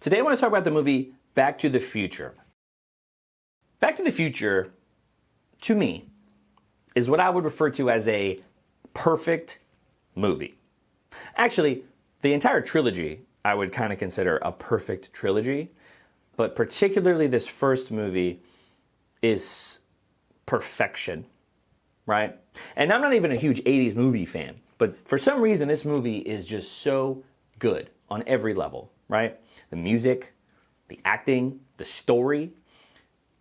Today I want to talk about the movie Back to the Future. Back to the Future, to me, is what I would refer to as a perfect movie. Actually, the entire trilogy I would kind of consider a perfect trilogy, but particularly this first movie is perfection, right? And I'm not even a huge 80s movie fan, but for some reason this movie is just so good on every level, right? The music, the acting, the story,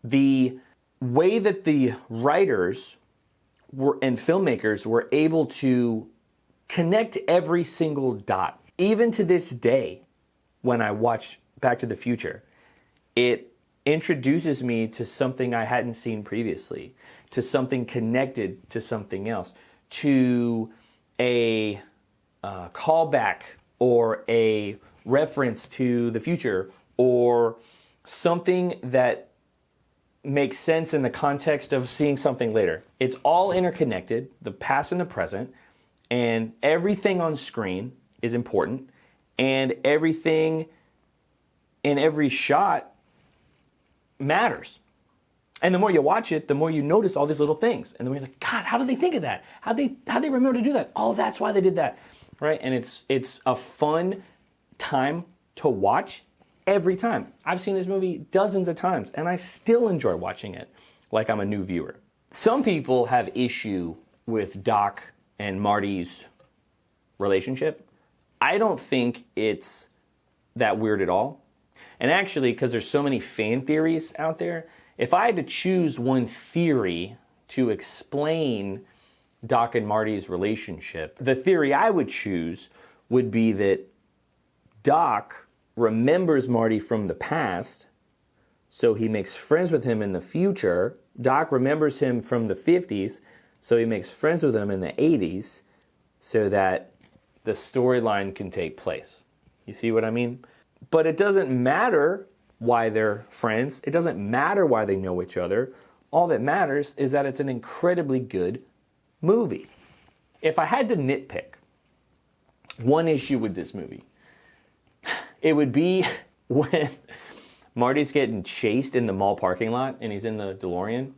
the way that the writers and filmmakers were able to connect every single dot. Even to this day, when I watch Back to the Future, it introduces me to something I hadn't seen previously, to something connected to something else, to a callback or a reference to the future, or something that makes sense in the context of seeing something later. It's all interconnected, the past and the present, and everything on screen is important, and everything in every shot matters. And the more you watch it, the more you notice all these little things. And then you're like, God, how did they think of that? How'd they remember to do that? Oh, that's why they did that, right? And it's a fun time to watch every time. I've seen this movie dozens of times, and I still enjoy watching it like I'm a new viewer. Some people have issue with Doc and Marty's relationship. I don't think it's that weird at all. And actually, because there's so many fan theories out there, if I had to choose one theory to explain Doc and Marty's relationship, the theory I would choose would be that Doc remembers Marty from the past, so he makes friends with him in the future. Doc remembers him from the 50s, so he makes friends with him in the 80s, so that the storyline can take place. You see what I mean? But it doesn't matter why they're friends. It doesn't matter why they know each other. All that matters is that it's an incredibly good movie. If I had to nitpick one issue with this movie, it would be when Marty's getting chased in the mall parking lot and he's in the DeLorean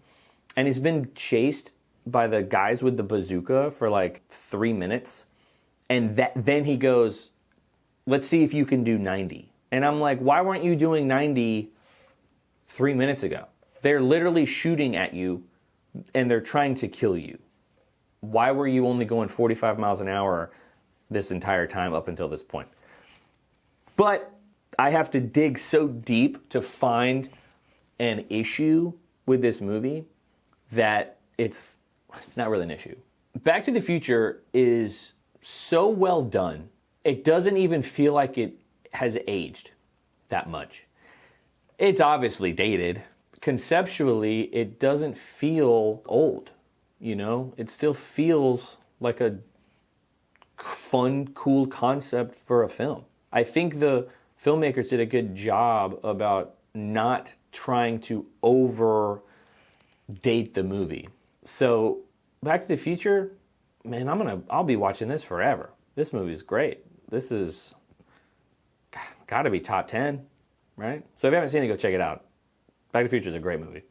and he's been chased by the guys with the bazooka for like 3 minutes. And then he goes, let's see if you can do 90. And I'm like, why weren't you doing 90 3 minutes ago? They're literally shooting at you and they're trying to kill you. Why were you only going 45 miles an hour this entire time up until this point? But I have to dig so deep to find an issue with this movie that it's not really an issue. Back to the Future is so well done, it doesn't even feel like it has aged that much. It's obviously dated. Conceptually, it doesn't feel old, you know? It still feels like a fun, cool concept for a film. I think the filmmakers did a good job about not trying to over date the movie. So Back to the Future, man, I'll be watching this forever. This movie's great. This is gotta be top 10, right? So if you haven't seen it, go check it out. Back to the Future is a great movie.